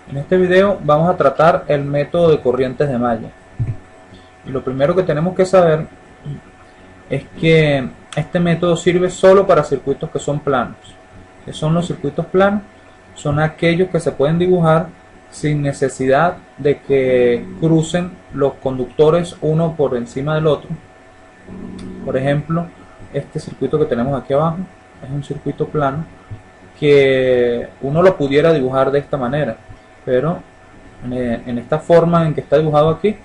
En este video vamos a tratar el método de corrientes de malla. Y lo primero que tenemos que saber es que este método sirve solo para circuitos que son planos. ¿Qué son los circuitos planos? Son aquellos que se pueden dibujar sin necesidad de que crucen los conductores uno por encima del otro. Por ejemplo, este circuito que tenemos aquí abajo es un circuito plano que uno lo pudiera dibujar de esta manera, pero en esta forma en que está dibujado aquí,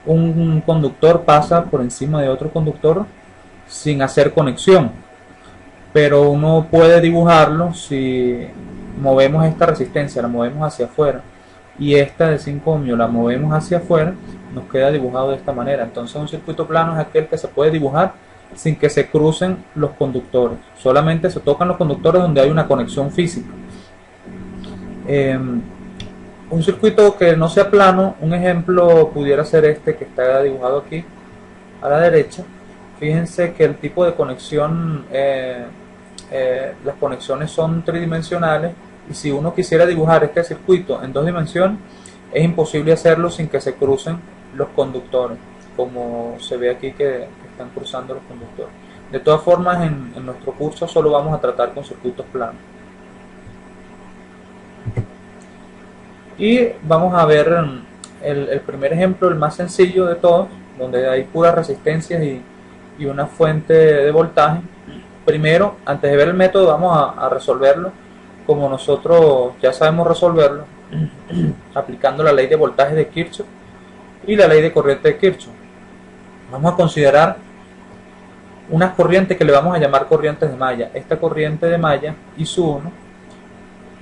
un conductor pasa por encima de otro conductor sin hacer conexión, pero uno puede dibujarlo si movemos esta resistencia, la movemos hacia afuera, y esta de 5 ohmios la movemos hacia afuera, nos queda dibujado de esta manera. Entonces un circuito plano es aquel que se puede dibujar sin que se crucen los conductores, solamente se tocan los conductores donde hay una conexión física. Un circuito que no sea plano, un ejemplo pudiera ser este que está dibujado aquí a la derecha. Fíjense que el tipo de conexión, las conexiones son tridimensionales, y si uno quisiera dibujar este circuito en 2 dimensiones, es imposible hacerlo sin que se crucen los conductores, como se ve aquí que están cruzando los conductores. De todas formas, en nuestro curso solo vamos a tratar con circuitos planos. Y vamos a ver el primer ejemplo, el más sencillo de todos, donde hay puras resistencias y una fuente de voltaje. Primero, antes de ver el método, vamos a resolverlo como nosotros ya sabemos resolverlo, aplicando la ley de voltaje de Kirchhoff y la ley de corriente de Kirchhoff. Vamos a considerar unas corrientes que le vamos a llamar corrientes de malla. Esta corriente de malla, I1,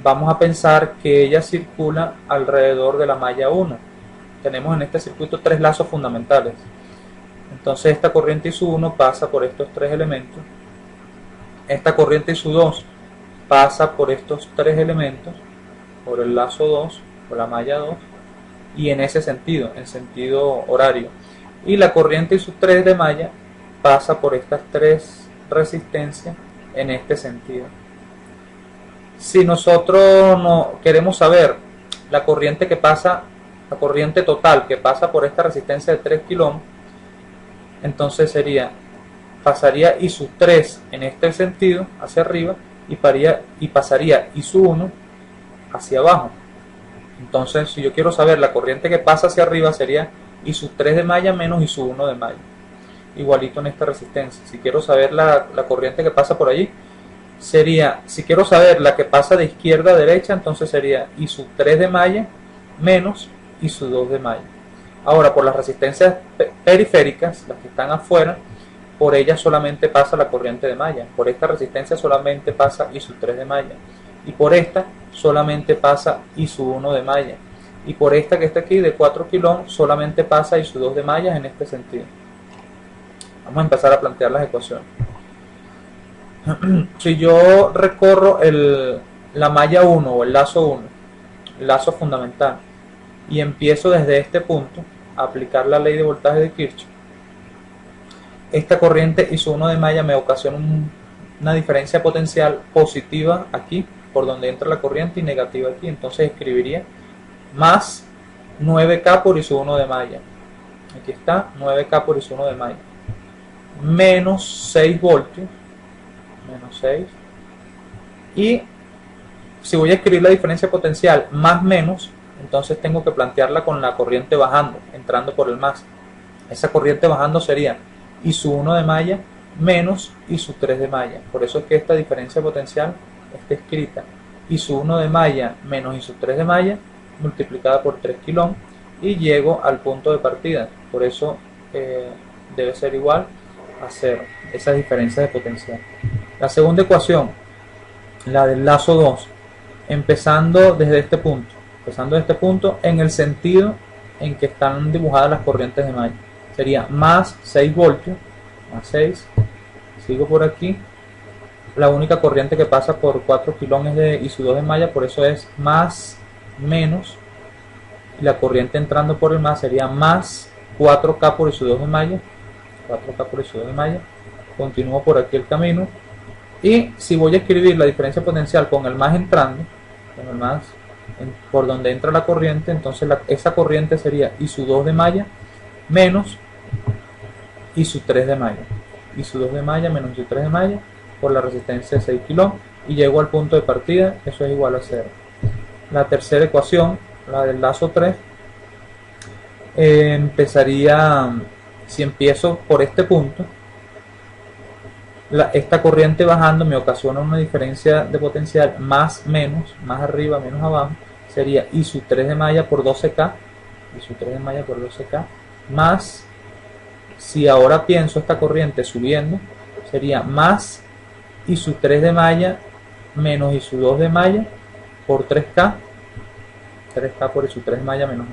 vamos a pensar que ella circula alrededor de la malla 1. Tenemos en este circuito 3 lazos fundamentales. Entonces esta corriente I1 pasa por estos 3 elementos. Esta corriente I2 pasa por estos 3 elementos, por el lazo 2, por la malla 2, y en ese sentido, en sentido horario. Y la corriente I3 de malla pasa por estas 3 resistencias en este sentido. Si nosotros no queremos saber la corriente que pasa, la corriente total que pasa por esta resistencia de 3 kΩ, entonces pasaría I3 en este sentido hacia arriba y pasaría I1 hacia abajo. Entonces, si yo quiero saber la corriente que pasa hacia arriba, sería I3 de malla menos I1 de malla, igualito en esta resistencia. Si quiero saber la corriente que pasa por allí, sería, si quiero saber la que pasa de izquierda a derecha, entonces sería I3 de malla menos I2 de malla. Ahora, por las resistencias periféricas, las que están afuera, por ellas solamente pasa la corriente de malla. Por esta resistencia solamente pasa I3 de malla, y por esta solamente pasa I1 de malla, y por esta que está aquí de 4 kΩ solamente pasa I2 de malla en este sentido. Vamos a empezar a plantear las ecuaciones. Si yo recorro la malla 1 o el lazo 1, el lazo fundamental, y empiezo desde este punto a aplicar la ley de voltaje de Kirchhoff, esta corriente I1 de malla me ocasiona una diferencia potencial positiva aquí, por donde entra la corriente, y negativa aquí. Entonces escribiría más 9K por I1 de malla. Aquí está, 9K por I1 de malla. Menos 6 voltios. Menos 6. Y si voy a escribir la diferencia potencial más menos, entonces tengo que plantearla con la corriente bajando, entrando por el más. Esa corriente bajando sería I1 de malla menos I3 de malla. Por eso es que esta diferencia potencial está escrita I1 de malla menos I3 de malla multiplicada por 3 kΩ, y llego al punto de partida. Por eso debe ser igual a 0, esa diferencia de potencial. La segunda ecuación, la del lazo 2, empezando desde este punto, en el sentido en que están dibujadas las corrientes de malla, sería más 6 voltios, más 6, sigo por aquí, la única corriente que pasa por 4 kΩ es de I2 de malla, por eso es más menos, y la corriente entrando por el más sería más 4K por I2 de malla, 4K por I2 de malla, continúo por aquí el camino, y si voy a escribir la diferencia potencial con el más entrando, con el más por donde entra la corriente, entonces esa corriente sería I sub 2 de malla menos I sub 3 de malla. I sub 2 de malla menos I sub 3 de malla por la resistencia de 6 kilo y llego al punto de partida, eso es igual a 0. La tercera ecuación, la del lazo 3, empezaría, si empiezo por este punto, esta corriente bajando me ocasiona una diferencia de potencial más menos, más arriba menos abajo, sería I sub 3 de malla por 12K, I sub 3 de malla por 12K, más, si ahora pienso esta corriente subiendo, sería más I sub 3 de malla menos I sub 2 de malla por 3K, 3K por I sub 3 de malla menos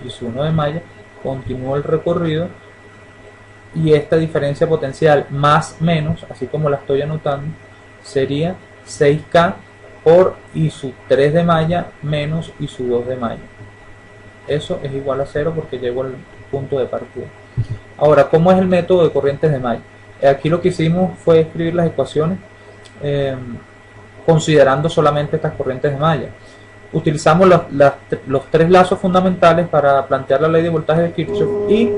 I sub 1 de malla, continúo el recorrido y esta diferencia potencial más menos, así como la estoy anotando, sería 6K por I sub 3 de malla menos I sub 2 de malla. Eso es igual a 0 porque llego al punto de partida. Ahora, ¿cómo es el método de corrientes de malla? Aquí lo que hicimos fue escribir las ecuaciones considerando solamente estas corrientes de malla. Utilizamos los tres lazos fundamentales para plantear la ley de voltaje de Kirchhoff y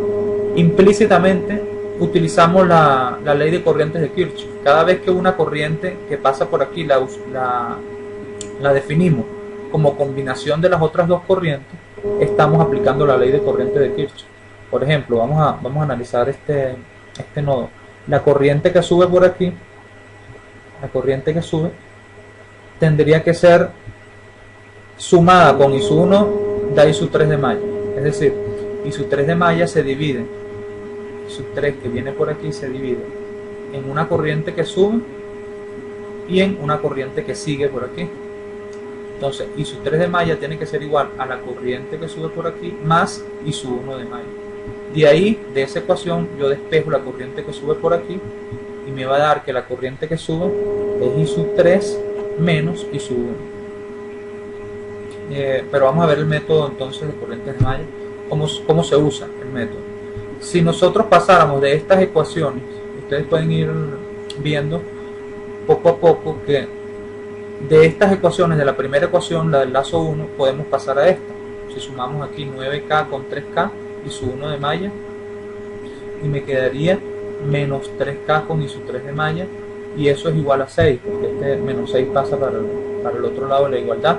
implícitamente utilizamos la ley de corrientes de Kirchhoff. Cada vez que una corriente que pasa por aquí la definimos como combinación de las otras dos corrientes, estamos aplicando la ley de corrientes de Kirchhoff. Por ejemplo, vamos a analizar este nodo. La corriente que sube por aquí, la corriente que sube, tendría que ser sumada con I sub 1 da I sub 3 de malla. Es decir, I sub 3 de malla se divide, I sub 3 que viene por aquí se divide en una corriente que sube y en una corriente que sigue por aquí. Entonces, I sub 3 de malla tiene que ser igual a la corriente que sube por aquí más I sub 1 de malla. De ahí, de esa ecuación, yo despejo la corriente que sube por aquí y me va a dar que la corriente que sube es I sub 3 menos I sub 1. Pero vamos a ver el método entonces de corrientes de malla, cómo se usa el método. Si nosotros pasáramos de estas ecuaciones, ustedes pueden ir viendo poco a poco que de estas ecuaciones, de la primera ecuación, la del lazo 1, podemos pasar a esta. Si sumamos aquí 9K con 3K, I sub 1 de malla, y me quedaría menos 3K con I sub 3 de malla, y eso es igual a 6, porque este menos 6 pasa para el otro lado de la igualdad.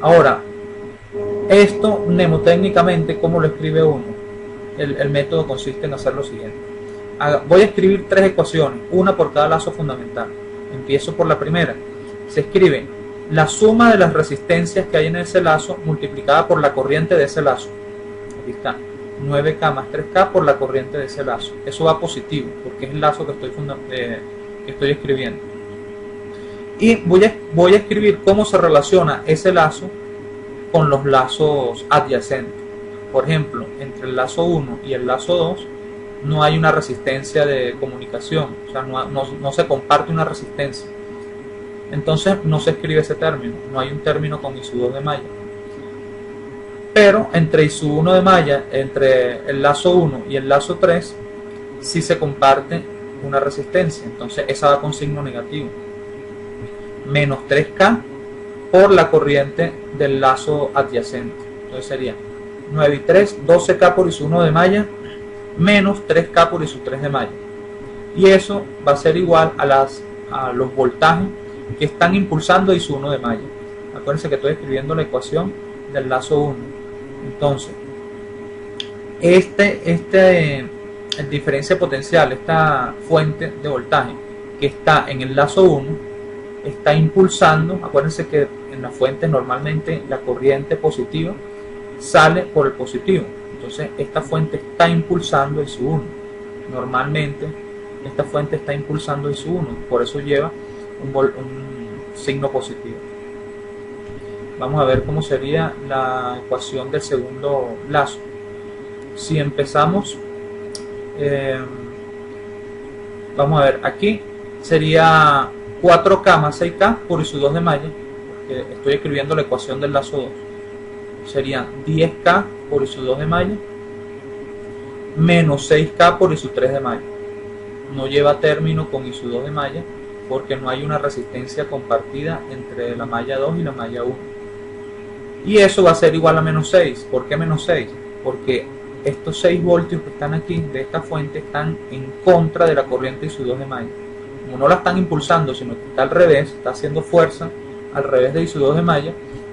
Ahora, esto mnemotécnicamente, ¿cómo lo escribe uno? El método consiste en hacer lo siguiente. Voy a escribir tres ecuaciones, una por cada lazo fundamental. Empiezo por la primera. Se escribe la suma de las resistencias que hay en ese lazo multiplicada por la corriente de ese lazo. Aquí está, 9K más 3K por la corriente de ese lazo. Eso va positivo, porque es el lazo que estoy escribiendo. Y voy a escribir cómo se relaciona ese lazo con los lazos adyacentes. Por ejemplo, entre el lazo 1 y el lazo 2 no hay una resistencia de comunicación, o sea, no se comparte una resistencia. Entonces no se escribe ese término, no hay un término con I sub 2 de malla. Pero entre I sub 1 de malla, entre el lazo 1 y el lazo 3, sí se comparte una resistencia, entonces esa va con signo negativo. Menos 3K por la corriente del lazo adyacente. Entonces sería 9 y 3, 12K por I sub 1 de malla, menos 3K por I sub 3 de malla. Y eso va a ser igual a los voltajes que están impulsando I sub 1 de malla. Acuérdense que estoy escribiendo la ecuación del lazo 1. Entonces, el diferencia potencial, esta fuente de voltaje que está en el lazo 1, está impulsando. Acuérdense que en las fuentes normalmente la corriente positiva sale por el positivo. Entonces esta fuente está impulsando I sub 1. Normalmente esta fuente está impulsando I sub 1, por eso lleva un signo positivo. Vamos a ver cómo sería la ecuación del segundo lazo. Si empezamos, vamos a ver, aquí sería 4K más 6K por I sub 2 de malla, porque estoy escribiendo la ecuación del lazo 2. Sería 10K por I sub 2 de malla menos 6K por I sub 3 de malla. No lleva término con I sub 2 de malla, porque no hay una resistencia compartida entre la malla 2 y la malla 1. Y eso va a ser igual a menos 6. ¿Por qué menos 6? Porque estos 6 voltios que están aquí de esta fuente están en contra de la corriente I2 de malla. Como no la están impulsando, sino que está al revés, está haciendo fuerza al revés de I2 de malla,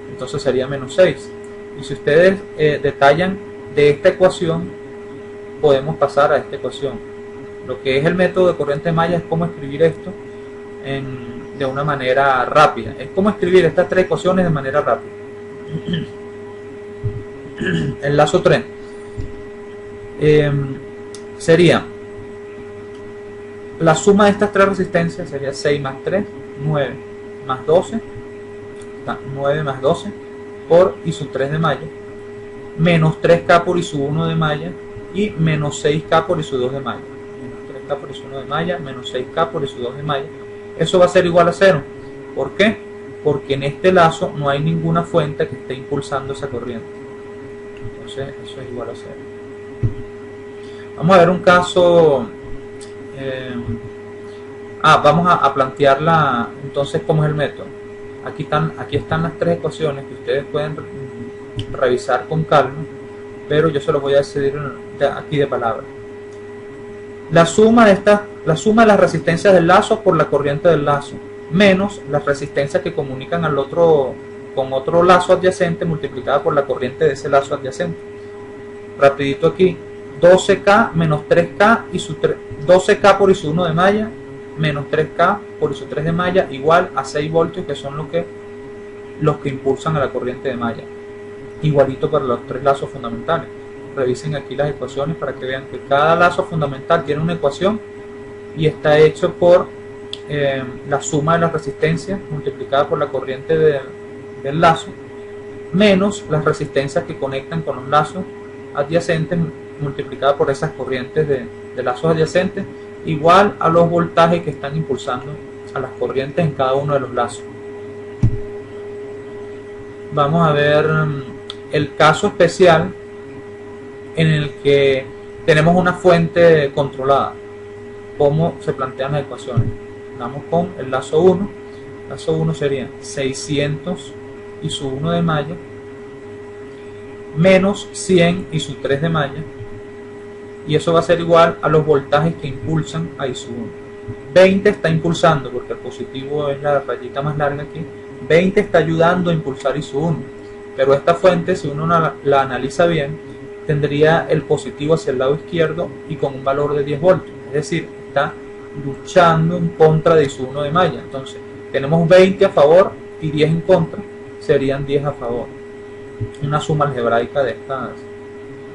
entonces sería menos 6. Y si ustedes detallan de esta ecuación, podemos pasar a esta ecuación. Lo que es el método de corriente de malla es cómo escribir esto de una manera rápida. Es como escribir estas tres ecuaciones de manera rápida. El lazo 3 sería la suma de estas tres resistencias, sería 6 más 3, 9 más 12, 9 más 12 por I3 de malla, menos 3K por I1 de malla y menos 6K por I2 de malla. Menos 3K por I1 de malla, menos 6K por I2 de malla. Eso va a ser igual a 0. ¿Por qué? Porque en este lazo no hay ninguna fuente que esté impulsando esa corriente. Entonces eso es igual a 0. Vamos a ver un caso. Vamos a plantearla entonces cómo es el método. Aquí están las tres ecuaciones que ustedes pueden revisar con calma, pero yo se los voy a decir aquí de palabra. La suma de las resistencias del lazo por la corriente del lazo, menos las resistencias que comunican al otro con otro lazo adyacente multiplicada por la corriente de ese lazo adyacente. Rapidito aquí, 12K menos 3K y 12K por I1 de malla menos 3K por I3 de malla igual a 6 voltios, que son los que impulsan a la corriente de malla. Igualito para los tres lazos fundamentales. Revisen aquí las ecuaciones para que vean que cada lazo fundamental tiene una ecuación y está hecho por la suma de las resistencias multiplicada por la corriente del lazo menos las resistencias que conectan con los lazos adyacentes multiplicada por esas corrientes de lazos adyacentes igual a los voltajes que están impulsando a las corrientes en cada uno de los lazos. Vamos a ver el caso especial en el que tenemos una fuente controlada. ¿Cómo se plantean las ecuaciones? Vamos con el lazo 1. El lazo 1 sería 600 I1 de malla menos 100 I3 de malla, y eso va a ser igual a los voltajes que impulsan a I1. 20 está impulsando, porque el positivo es la rayita más larga aquí. 20 está ayudando a impulsar I1, pero esta fuente, si uno la analiza bien, tendría el positivo hacia el lado izquierdo y con un valor de 10 voltios, es decir, está luchando en contra de I1 de malla. Entonces tenemos 20 a favor y 10 en contra, serían 10 a favor. Una suma algebraica de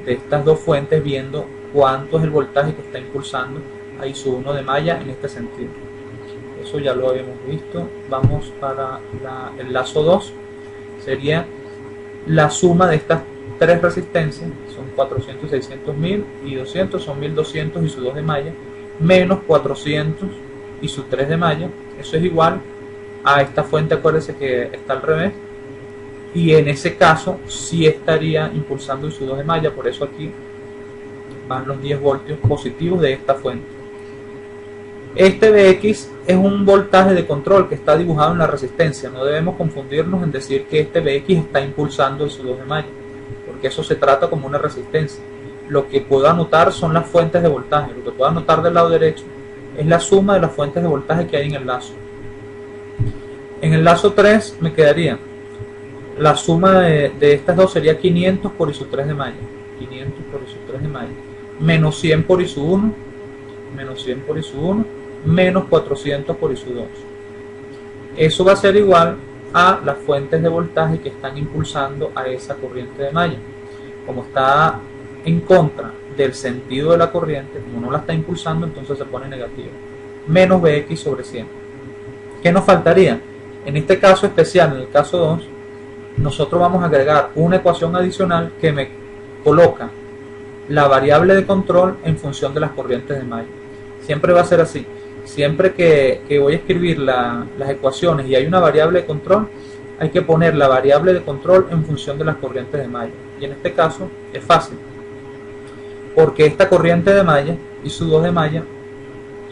estas dos fuentes, viendo cuánto es el voltaje que está impulsando a I1 de malla en este sentido. Eso ya lo habíamos visto. Vamos para el lazo 2. Sería la suma de estas tres resistencias, son 400, 600, 1000 y 200, son 1200 I2 de malla menos 400 I3 de malla. Eso es igual a esta fuente, acuérdense que está al revés, y en ese caso sí estaría impulsando I2 de malla, por eso aquí van los 10 voltios positivos de esta fuente. Este Vx es un voltaje de control que está dibujado en la resistencia. No debemos confundirnos en decir que este Vx está impulsando I2 de malla, porque eso se trata como una resistencia. Lo que puedo anotar son las fuentes de voltaje. Lo que puedo anotar del lado derecho es la suma de las fuentes de voltaje que hay en el lazo. En el lazo 3 me quedaría la suma de estas dos, sería 500 por I3 de malla, 500 por I3 de malla, menos 100 por I1, menos 100 por I1, menos 400 por I2. Eso va a ser igual a las fuentes de voltaje que están impulsando a esa corriente de malla. Como está en contra del sentido de la corriente, como no la está impulsando, entonces se pone negativo. Menos Vx sobre 100. ¿Qué nos faltaría? En este caso especial, en el caso 2, nosotros vamos a agregar una ecuación adicional que me coloca la variable de control en función de las corrientes de malla. Siempre va a ser así. Siempre que voy a escribir las ecuaciones y hay una variable de control, hay que poner la variable de control en función de las corrientes de malla. Y en este caso es fácil, porque esta corriente de malla y su 2 de malla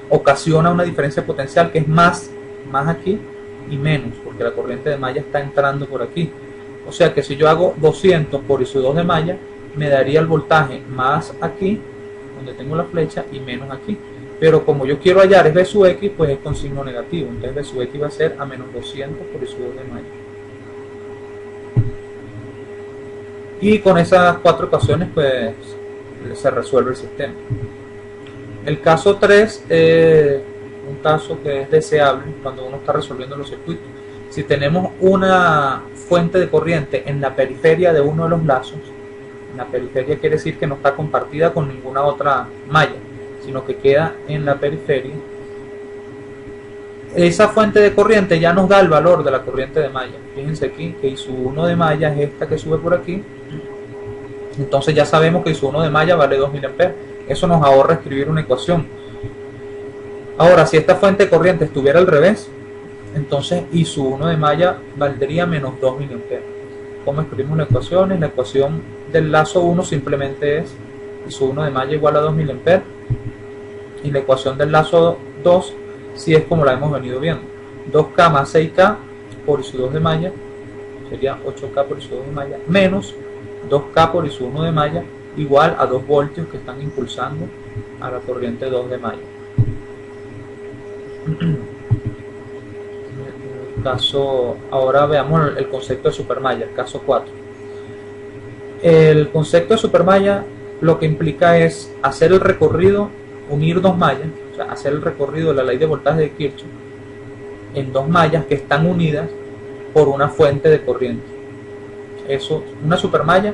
ocasiona una diferencia potencial que es más más aquí y menos, porque la corriente de malla está entrando por aquí. O sea que si yo hago 200 por I2 de malla, me daría el voltaje más aquí, donde tengo la flecha, y menos aquí. Pero como yo quiero hallar es B sub X, pues es con signo negativo. Entonces B sub X va a ser a menos 200 por I2 de malla. Y con esas 4 ecuaciones, pues se resuelve el sistema. El caso 3 es un caso que es deseable cuando uno está resolviendo los circuitos. Si tenemos una fuente de corriente en la periferia de uno de los lazos, la periferia quiere decir que no está compartida con ninguna otra malla, sino que queda en la periferia. Esa fuente de corriente ya nos da el valor de la corriente de malla. Fíjense aquí que I1 de malla es esta que sube por aquí. Entonces ya sabemos que I1 de malla vale 2000 amperes. Eso nos ahorra escribir una ecuación. Ahora, si esta fuente de corriente estuviera al revés, entonces I1 de malla valdría menos 2000 amperes. ¿Cómo escribimos la ecuación? La ecuación del lazo 1 simplemente es I1 de malla igual a 2000 amperes. Y la ecuación del lazo 2 si es como la hemos venido viendo. 2K más 6K por I2 de malla sería 8K por I2 de malla menos 2K por I1 de malla igual a 2 voltios que están impulsando a la corriente 2 de malla. Ahora veamos el concepto de supermalla, el caso 4. El concepto de supermalla lo que implica es hacer el recorrido, unir dos mallas, o sea, hacer el recorrido de la ley de voltaje de Kirchhoff en dos mallas que están unidas por una fuente de corriente. Eso, una supermalla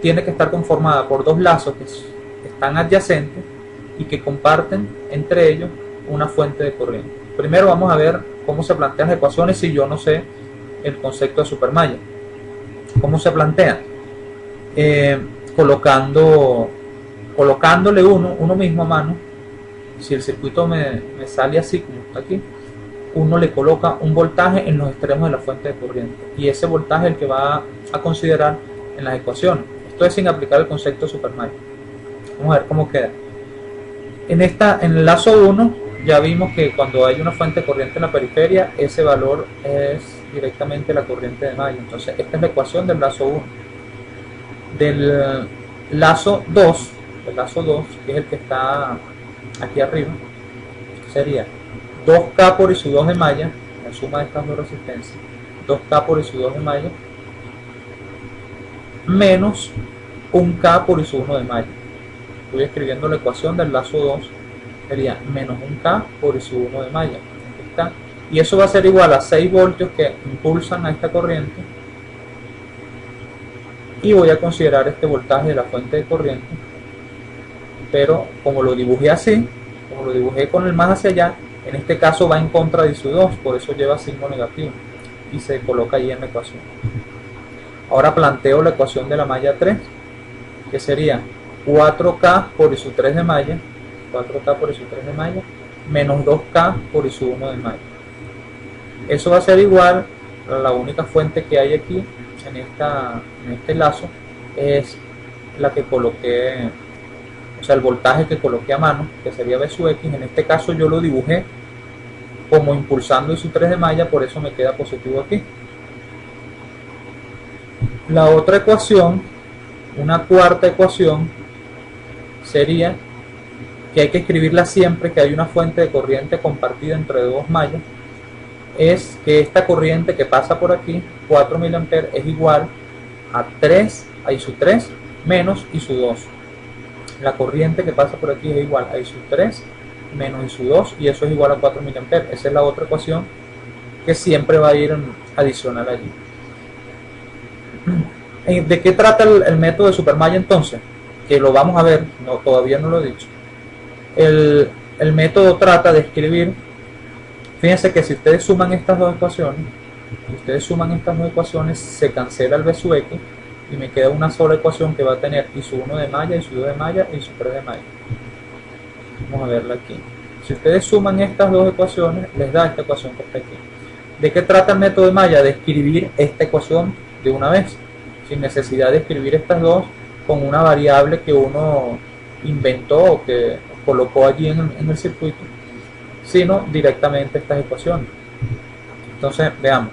tiene que estar conformada por dos lazos que están adyacentes y que comparten entre ellos una fuente de corriente. Primero vamos a ver cómo se plantean las ecuaciones si yo no sé el concepto de supermalla. ¿Cómo se plantean? Colocándole uno mismo a mano. Si el circuito me sale así como está aquí, uno le coloca un voltaje en los extremos de la fuente de corriente y ese voltaje es el que va a considerar en las ecuaciones. Esto es sin aplicar el concepto de supermalla. Vamos a ver cómo queda. En el lazo 1 ya vimos que cuando hay una fuente de corriente en la periferia, ese valor es directamente la corriente de malla. Entonces esta es la ecuación del lazo 1. Del lazo 2, que es el que está aquí arriba, sería 2K por I2 de malla, la suma de estas dos resistencias, 2K por I2 de malla, menos 1K por I1 de malla. Estoy escribiendo la ecuación del lazo 2, sería menos 1K por I1 de malla. Aquí está. Y eso va a ser igual a 6 voltios que impulsan a esta corriente. Y voy a considerar este voltaje de la fuente de corriente. Pero como lo dibujé así, como lo dibujé con el más hacia allá, en este caso va en contra de I2, por eso lleva signo negativo. Y se coloca ahí en la ecuación. Ahora planteo la ecuación de la malla 3, que sería 4K por I3 de malla, 4K por I3 de malla, menos 2K por I1 de malla. Eso va a ser igual a la única fuente que hay aquí, en este lazo, es la que coloqué, o sea, el voltaje que coloqué a mano, que sería B sub X. En este caso yo lo dibujé como impulsando I3 de malla, por eso me queda positivo aquí. La otra ecuación, una cuarta ecuación, sería que hay que escribirla siempre que hay una fuente de corriente compartida entre dos mallas. Es que esta corriente que pasa por aquí, 4000 amperes, es igual a I3 menos I2. La corriente que pasa por aquí es igual a I3 menos I2 y eso es igual a 4000 amperes. Esa es la otra ecuación que siempre va a ir adicional allí. ¿De qué trata el método de supermalla entonces? Que lo vamos a ver, todavía no lo he dicho. El método trata de escribir, fíjense que si ustedes suman estas dos ecuaciones, se cancela el B sub X y me queda una sola ecuación que va a tener I1 de malla, I2 de malla y I3 de malla. Vamos a verla aquí. Si ustedes suman estas dos ecuaciones, les da esta ecuación que está aquí. ¿De qué trata el método de malla? De escribir esta ecuación de una vez, sin necesidad de escribir estas dos con una variable que uno inventó o que colocó allí en el circuito, sino directamente estas ecuaciones. Entonces, veamos.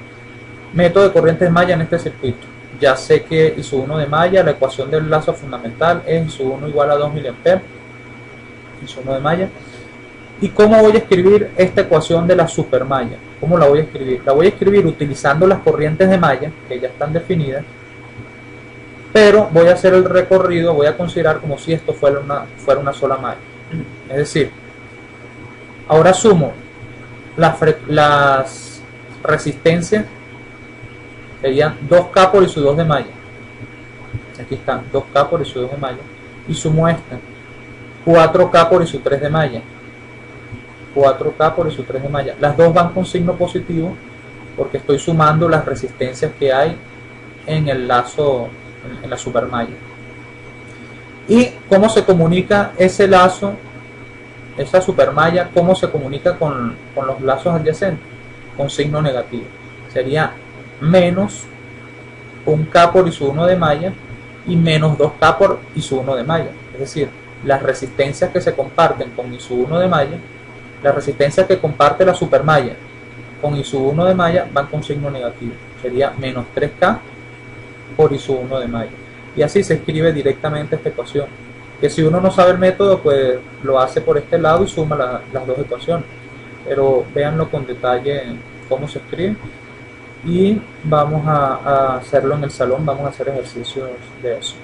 Método de corrientes de malla en este circuito. Ya sé que I1 de malla, la ecuación del lazo fundamental es I1 igual a 2 mA, I1 de malla. ¿Y cómo voy a escribir esta ecuación de la supermalla? ¿Cómo la voy a escribir? La voy a escribir utilizando las corrientes de malla, que ya están definidas, pero voy a hacer el recorrido, voy a considerar como si esto fuera una sola malla. Es decir, ahora sumo las resistencias, serían 2K por I2 de malla. Aquí están 2K por I2 de malla. Y sumo esta, 4K por I3 de malla. 4K por I3 de malla. Las dos van con signo positivo porque estoy sumando las resistencias que hay en el lazo, en la supermalla. ¿Y cómo se comunica ese lazo, esa supermalla, cómo se comunica con los lazos adyacentes? Con signo negativo. Sería menos 1K por I1 de malla y menos 2K por I1 de malla. Es decir, las resistencias que se comparten con I1 de malla, la resistencia que comparte la supermalla con I1 de malla van con signo negativo. Sería menos 3K por I1 de malla. Y así se escribe directamente esta ecuación. Que si uno no sabe el método, pues lo hace por este lado y suma las dos ecuaciones. Pero véanlo con detalle cómo se escribe. Y vamos a hacerlo en el salón, vamos a hacer ejercicios de eso.